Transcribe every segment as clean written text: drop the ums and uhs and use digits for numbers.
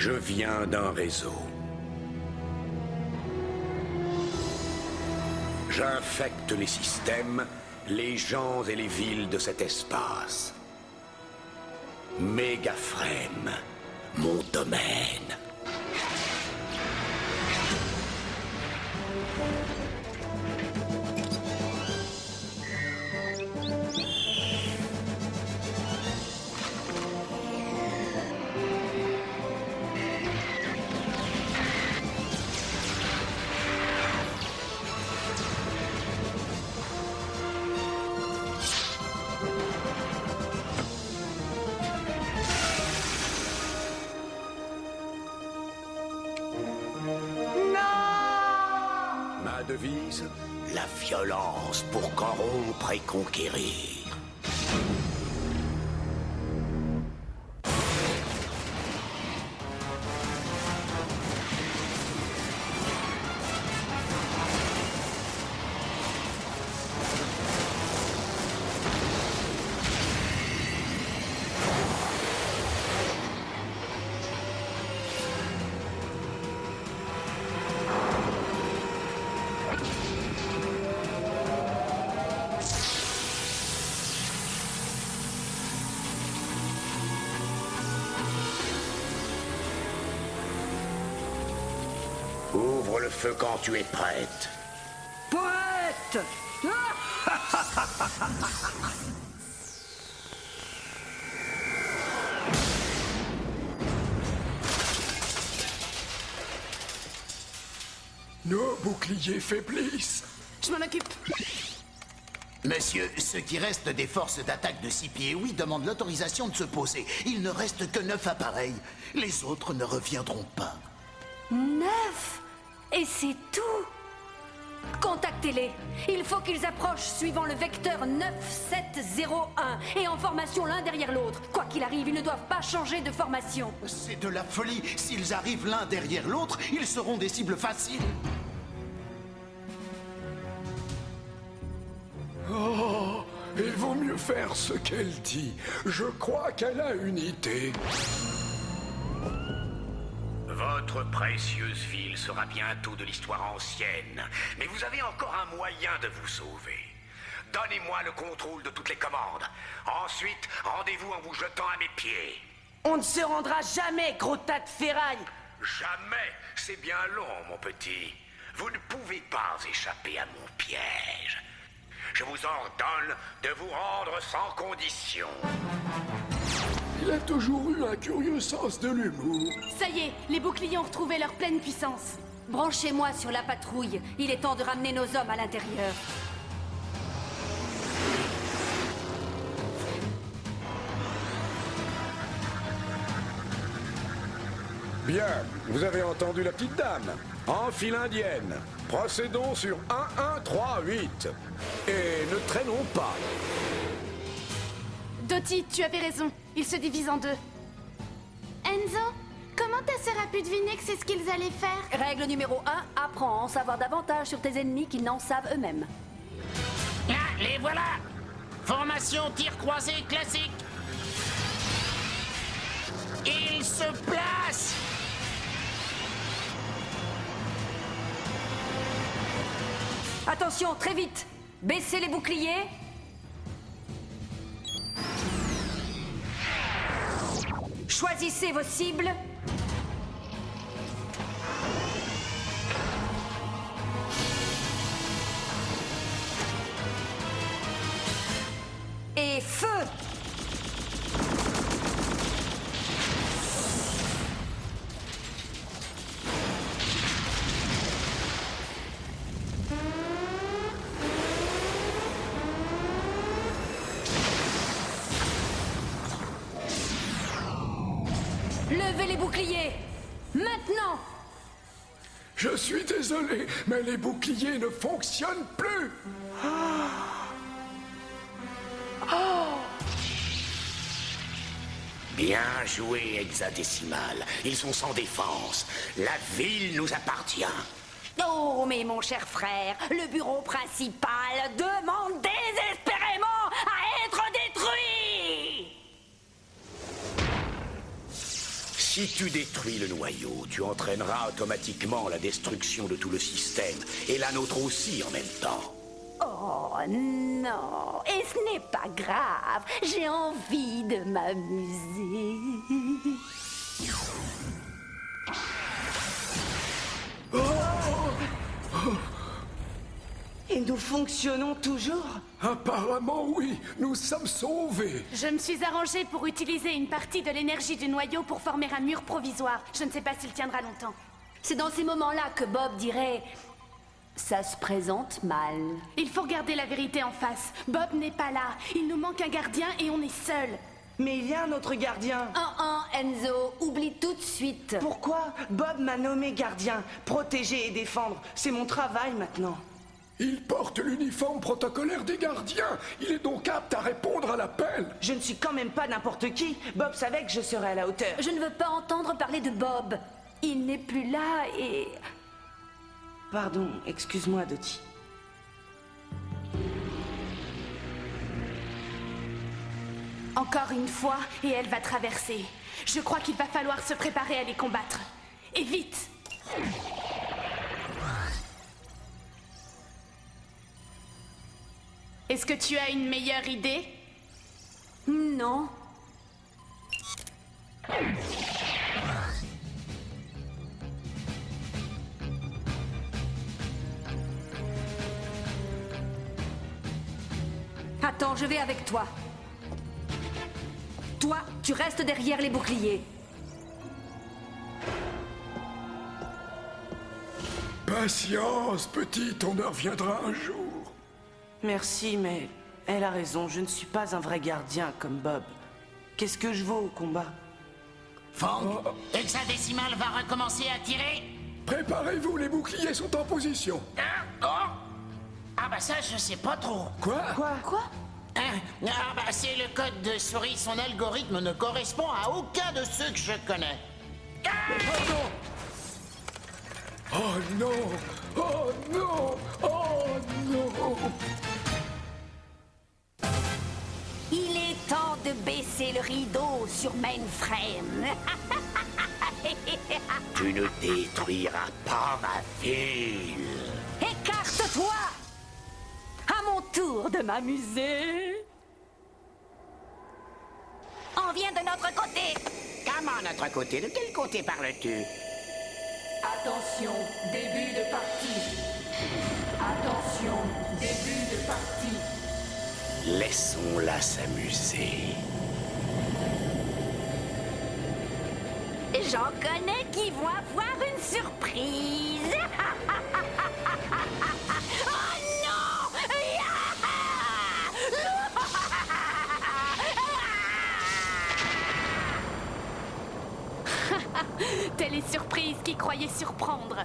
Je viens d'un réseau. J'infecte les systèmes, les gens et les villes de cet espace. Mégaframe, mon domaine. Ma devise, la violence pour corrompre et conquérir. Ouvre le feu quand tu es prête. Poète! Nos boucliers faiblissent. Je m'en occupe. Monsieur, ce qui reste des forces d'attaque de 6 pieds, oui, demande l'autorisation de se poser. Il ne reste que 9 appareils. Les autres ne reviendront pas. 9? Et c'est tout? Contactez-les. Il faut qu'ils approchent suivant le vecteur 9701 et en formation l'un derrière l'autre. Quoi qu'il arrive, ils ne doivent pas changer de formation. C'est de la folie. S'ils arrivent l'un derrière l'autre, ils seront des cibles faciles. Oh, il vaut mieux faire ce qu'elle dit. Je crois qu'elle a une idée. Votre précieuse ville sera bientôt de l'histoire ancienne, mais vous avez encore un moyen de vous sauver. Donnez-moi le contrôle de toutes les commandes. Ensuite, rendez-vous en vous jetant à mes pieds. On ne se rendra jamais, gros tas de ferraille. Jamais. C'est bien long, mon petit. Vous ne pouvez pas échapper à mon piège. Je vous ordonne de vous rendre sans condition. Il a toujours eu un curieux sens de l'humour. Ça y est, les boucliers ont retrouvé leur pleine puissance. Branchez-moi sur la patrouille. Il est temps de ramener nos hommes à l'intérieur. Bien, vous avez entendu la petite dame. En file indienne. Procédons sur 1138. Et ne traînons pas. Doty, tu avais raison. Ils se divisent en deux. Enzo, comment ta sœur a pu deviner que c'est ce qu'ils allaient faire? Règle numéro 1, apprends à en savoir davantage sur tes ennemis qu'ils n'en savent eux-mêmes. Là, les voilà! Formation tir croisé classique. Ils se placent! Attention, très vite! Baissez les boucliers. Choisissez vos cibles. Et feu! Levez les boucliers! Maintenant! Je suis désolé, mais les boucliers ne fonctionnent plus. Bien joué, Hexadécimal. Ils sont sans défense. La ville nous appartient. Oh, mais mon cher frère, le bureau principal demande désespérément à être détruit! Si tu détruis le noyau, tu entraîneras automatiquement la destruction de tout le système, et la nôtre aussi en même temps. Oh non, et ce n'est pas grave, j'ai envie de m'amuser. Et nous fonctionnons toujours? Apparemment, oui, nous sommes sauvés. Je me suis arrangée pour utiliser une partie de l'énergie du noyau pour former un mur provisoire. Je ne sais pas s'il tiendra longtemps. C'est dans ces moments-là que Bob dirait... Ça se présente mal. Il faut regarder la vérité en face. Bob n'est pas là. Il nous manque un gardien et on est seuls. Mais il y a un autre gardien. Enzo, oublie tout de suite. Pourquoi? Bob m'a nommé gardien. Protéger et défendre. C'est mon travail maintenant. Il porte l'uniforme protocolaire des gardiens. Il est donc apte à répondre à l'appel. Je ne suis quand même pas n'importe qui. Bob savait que je serais à la hauteur. Je ne veux pas entendre parler de Bob. Il n'est plus là et... Pardon, excuse-moi, Dottie. Encore une fois, et elle va traverser. Je crois qu'il va falloir se préparer à les combattre. Et vite! Est-ce que tu as une meilleure idée? Non. Attends, je vais avec toi. Toi, tu restes derrière les boucliers. Patience, petit, ton heure viendra un jour. Merci, mais elle a raison. Je ne suis pas un vrai gardien comme Bob. Qu'est-ce que je vaux au combat? Fang, hexadécimal va recommencer à tirer. Préparez-vous, les boucliers sont en position. Hein? Oh! Ah bah ça, je sais pas trop. Quoi? Quoi? Hein? Ah bah c'est le code de souris, son algorithme ne correspond à aucun de ceux que je connais. Pardon! Oh non! Oh non! Oh non! Il est temps de baisser le rideau sur Mainframe. Tu ne détruiras pas ma ville. Écarte-toi! À mon tour de m'amuser. On vient de notre côté. Comment notre côté? De quel côté parles-tu? Attention, début de partie. Attention, début de partie. Laissons-la s'amuser. J'en connais qui vont avoir une surprise. Oh non! T'es les surprises qui croyaient surprendre.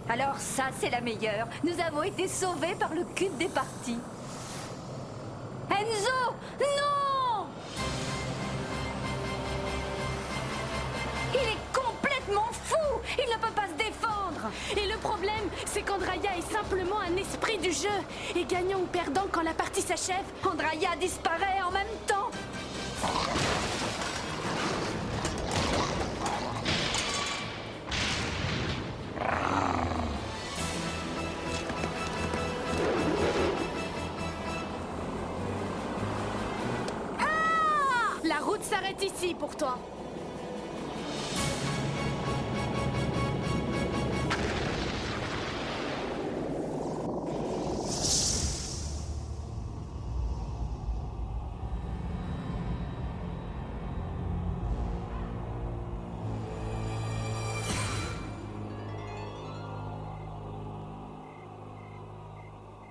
Alors ça, c'est la meilleure. Nous avons été sauvés par le cul des parties. Enzo! Non! Il est complètement fou! Il ne peut pas se défendre! Et le problème, c'est qu'Andraya est simplement un esprit du jeu. Et gagnant ou perdant quand la partie s'achève. Andraya disparaît en même temps! La route s'arrête ici pour toi.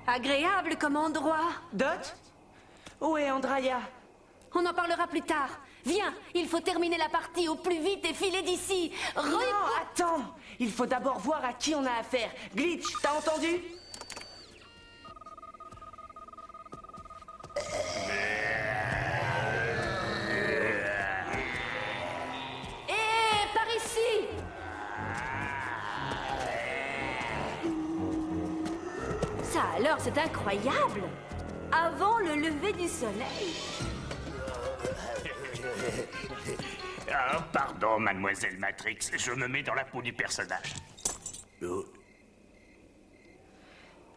Agréable comme endroit. Dot? Où est Andraya? On en parlera plus tard. Viens, il faut terminer la partie au plus vite et filer d'ici. Non, attends! Il faut d'abord voir à qui on a affaire. Glitch, t'as entendu? Hé, par ici! Ça alors, c'est incroyable! Avant le lever du soleil. Ah, pardon, mademoiselle Matrix, je me mets dans la peau du personnage.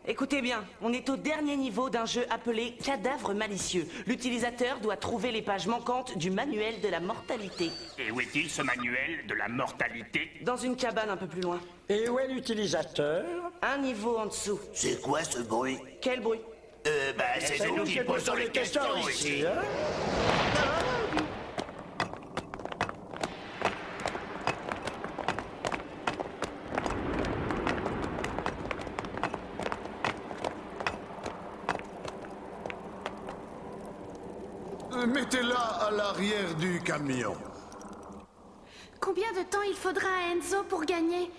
Écoutez bien, on est au dernier niveau d'un jeu appelé Cadavre malicieux. L'utilisateur doit trouver les pages manquantes du manuel de la mortalité. Et où est-il, ce manuel de la mortalité? Dans une cabane un peu plus loin. Et où est l'utilisateur? Un niveau en dessous. C'est quoi ce bruit? Quel bruit? C'est nous qui posons les questions ici. hein? Mettez-la à l'arrière du camion. Combien de temps il faudra à Enzo pour gagner?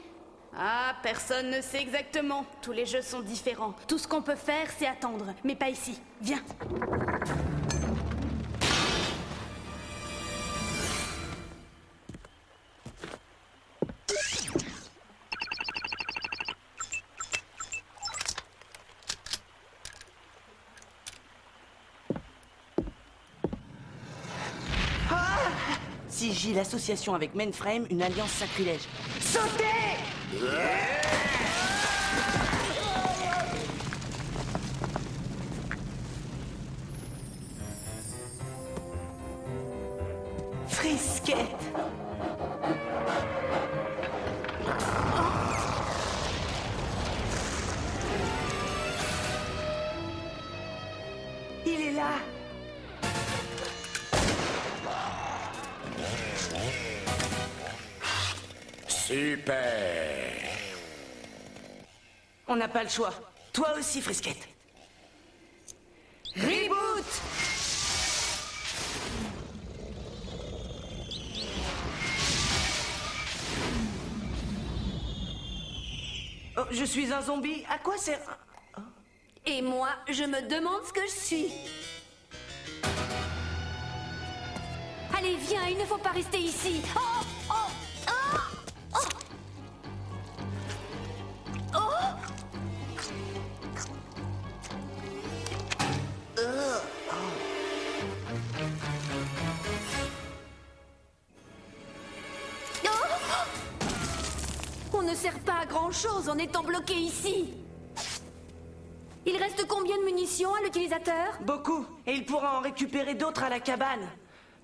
Ah, personne ne sait exactement. Tous les jeux sont différents. Tout ce qu'on peut faire, c'est attendre. Mais pas ici. Viens. Sigil, l'association avec Mainframe, une alliance sacrilège. Sautez! Frisquette! Il est là! Super. On n'a pas le choix. Toi aussi, Frisquette. Reboot! Oh, je suis un zombie. À quoi sert... Et moi, je me demande ce que je suis. Allez, viens, il ne faut pas rester ici. Oh, oh, oh, oh. On ne sert pas à grand-chose en étant bloqué ici. Il reste combien de munitions à l'utilisateur? Beaucoup. Et il pourra en récupérer d'autres à la cabane.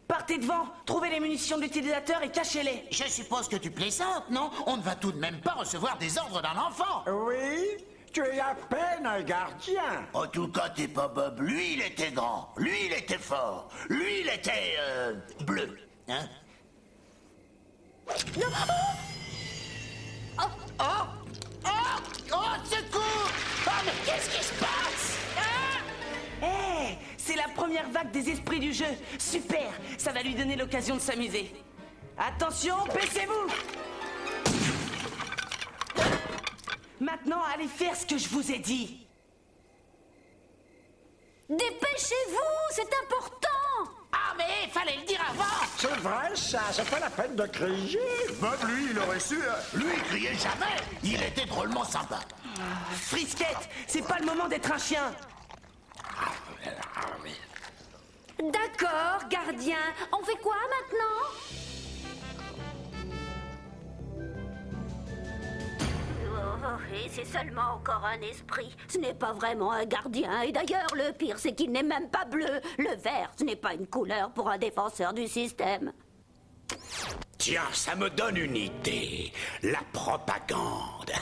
Partez devant, trouvez les munitions de l'utilisateur et cachez-les. Je suppose que tu plaisantes, non? On ne va tout de même pas recevoir des ordres d'un enfant. Oui, tu es à peine un gardien. En tout cas, t'es pas Bob. Lui, il était grand. Lui, il était fort. Lui, il était... bleu. Hein? Oh, secours! Oh, mais qu'est-ce qui se passe? Hé, c'est la première vague des esprits du jeu. Super, ça va lui donner l'occasion de s'amuser. Attention, baissez-vous. Maintenant, allez faire ce que je vous ai dit. Dépêchez-vous, c'est important. Ah, mais il fallait le dire avant! C'est vrai, ça, c'est pas la peine de crier. Bob, lui, il aurait su. Lui, il criait jamais. Il était drôlement sympa. Frisquette, c'est pas le moment d'être un chien. D'accord, gardien. On fait quoi maintenant? Et c'est seulement encore un esprit. Ce n'est pas vraiment un gardien. Et d'ailleurs, le pire, c'est qu'il n'est même pas bleu. Le vert, ce n'est pas une couleur pour un défenseur du système. Tiens, ça me donne une idée. La propagande.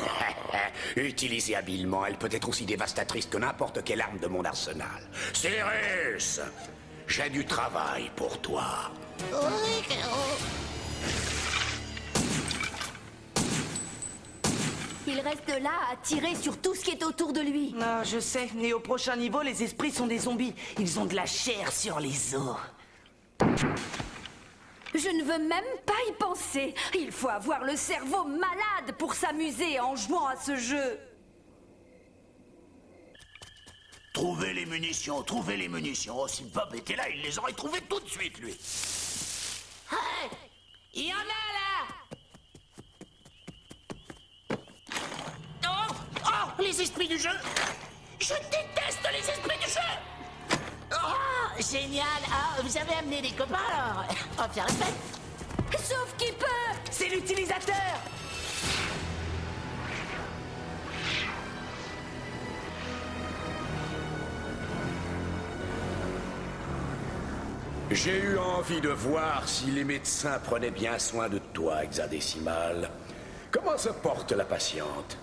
Utilisée habilement, elle peut être aussi dévastatrice que n'importe quelle arme de mon arsenal. Cyrus, j'ai du travail pour toi. Il reste là à tirer sur tout ce qui est autour de lui. Non, je sais, mais au prochain niveau, les esprits sont des zombies. Ils ont de la chair sur les os. Je ne veux même pas y penser. Il faut avoir le cerveau malade pour s'amuser en jouant à ce jeu. Trouvez les munitions, trouvez les munitions. Oh, si Bob était là, il les aurait trouvées tout de suite, lui. Hey! Il y en a là! Oh, les esprits du jeu! Je déteste les esprits du jeu! Oh, génial! Ah, vous avez amené des copains alors? On va faire la fête! Sauf qui peut! C'est l'utilisateur! J'ai eu envie de voir si les médecins prenaient bien soin de toi, hexadécimal. Comment se porte la patiente?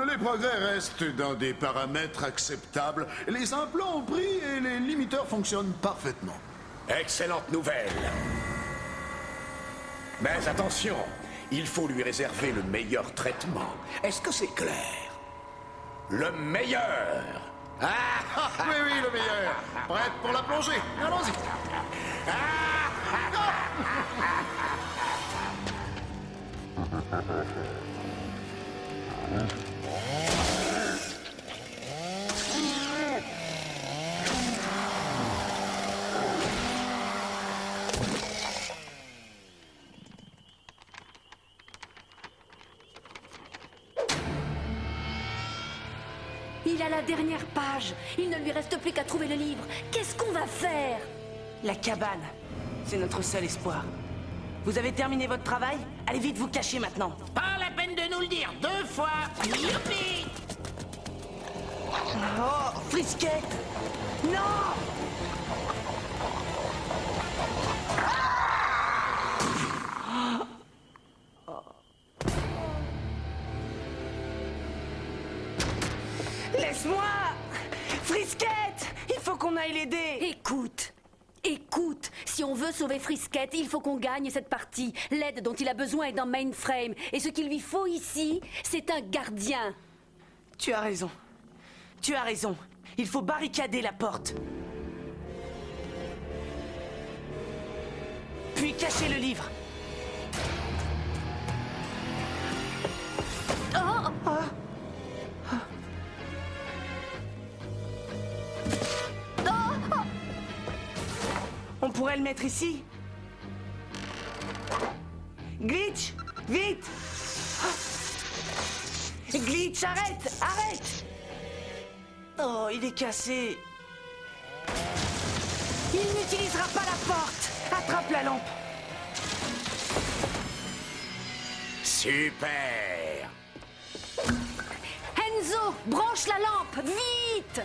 Les progrès restent dans des paramètres acceptables. Les implants ont pris et les limiteurs fonctionnent parfaitement. Excellente nouvelle. Mais attention, il faut lui réserver le meilleur traitement. Est-ce que c'est clair? Le meilleur! Oui, oui, le meilleur. Prête pour la plongée. Allons-y. Il a la dernière page. Il ne lui reste plus qu'à trouver le livre. Qu'est-ce qu'on va faire? La cabane. C'est notre seul espoir. Vous avez terminé votre travail? Allez vite vous cacher maintenant. Pas la peine de nous le dire 2 fois. Youpi! Oh, Frisquette! Non! Laisse-moi! Frisquette! Il faut qu'on aille l'aider! Écoute, si on veut sauver Frisquette, il faut qu'on gagne cette partie. L'aide dont il a besoin est dans Mainframe. Et ce qu'il lui faut ici, c'est un gardien. Tu as raison. Tu as raison. Il faut barricader la porte. Puis cacher le livre. On pourrait le mettre ici. Glitch, vite! Glitch, arrête! Arrête! Oh, il est cassé. Il n'utilisera pas la porte. Attrape la lampe. Super! Enzo, branche la lampe, vite!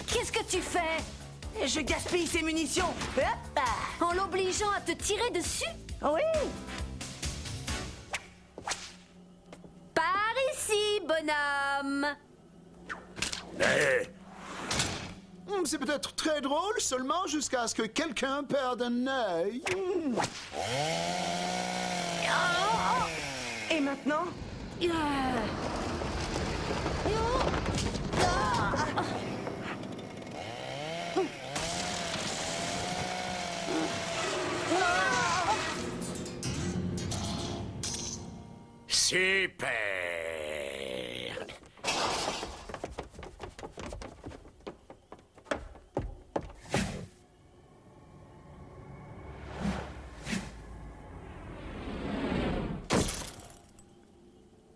Qu'est-ce que tu fais? Je gaspille ses munitions. Hop! En l'obligeant à te tirer dessus? Oui! Par ici, bonhomme! C'est peut-être très drôle seulement jusqu'à ce que quelqu'un perde un œil. Et maintenant? Super!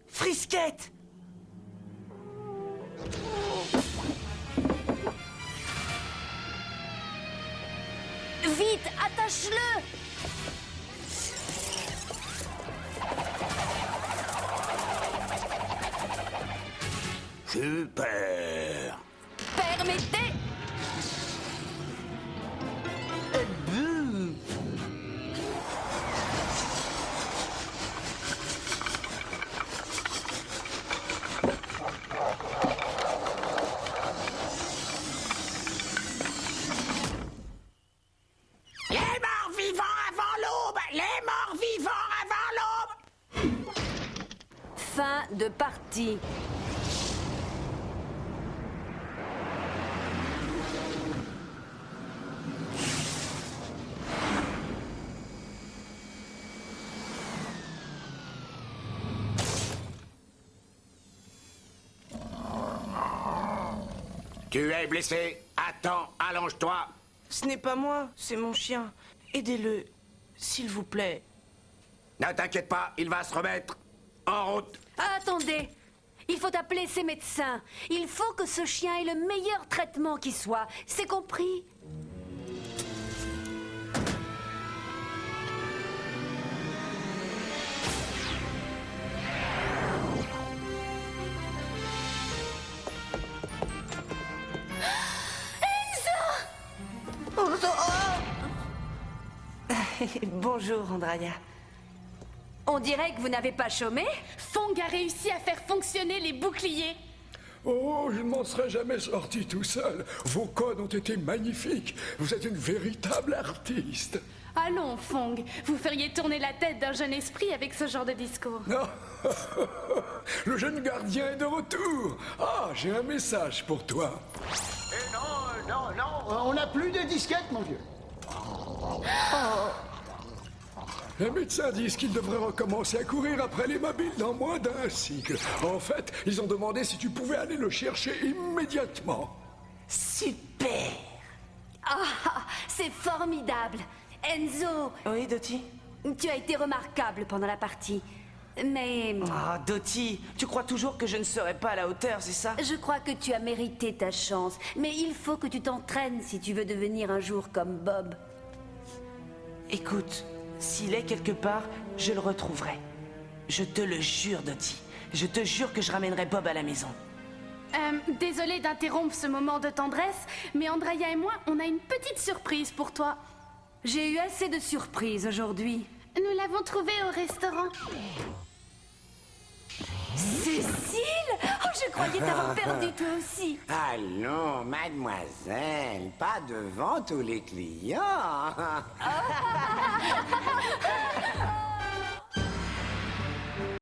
Frisquette! Vite, attache-le! Super! Permettez! Les morts vivants avant l'aube! Les morts vivants avant l'aube! Fin de partie. Tu es blessé. Attends, allonge-toi. Ce n'est pas moi, c'est mon chien. Aidez-le, s'il vous plaît. Ne t'inquiète pas, il va se remettre. En route. Attendez. Il faut appeler ses médecins. Il faut que ce chien ait le meilleur traitement qui soit. C'est compris? Bonjour, Andraya. On dirait que vous n'avez pas chômé. Fong a réussi à faire fonctionner les boucliers. Oh, je ne m'en serais jamais sorti tout seul. Vos codes ont été magnifiques. Vous êtes une véritable artiste. Allons, Fong, vous feriez tourner la tête d'un jeune esprit avec ce genre de discours. Non. Le jeune gardien est de retour. Ah, j'ai un message pour toi. Non, on n'a plus de disquettes, mon vieux. Les médecins disent qu'ils devraient recommencer à courir après les mobiles dans moins d'un cycle. En fait, ils ont demandé si tu pouvais aller le chercher immédiatement. Super! Ah, c'est formidable. Enzo, Oui, Dottie? tu as été remarquable pendant la partie. Mais Ah, Dottie, tu crois toujours que je ne serai pas à la hauteur, c'est ça? je crois que tu as mérité ta chance. Mais il faut que tu t'entraînes si tu veux devenir un jour comme Bob. Écoute, s'il est quelque part, je le retrouverai. Je te le jure, Dottie. Je te jure que je ramènerai Bob à la maison. Désolée d'interrompre ce moment de tendresse, mais Andraya et moi, on a une petite surprise pour toi. J'ai eu assez de surprises aujourd'hui. Nous l'avons trouvé au restaurant. Cécile! Oh, je croyais t'avoir perdu toi aussi. Allons, mademoiselle, pas devant tous les clients.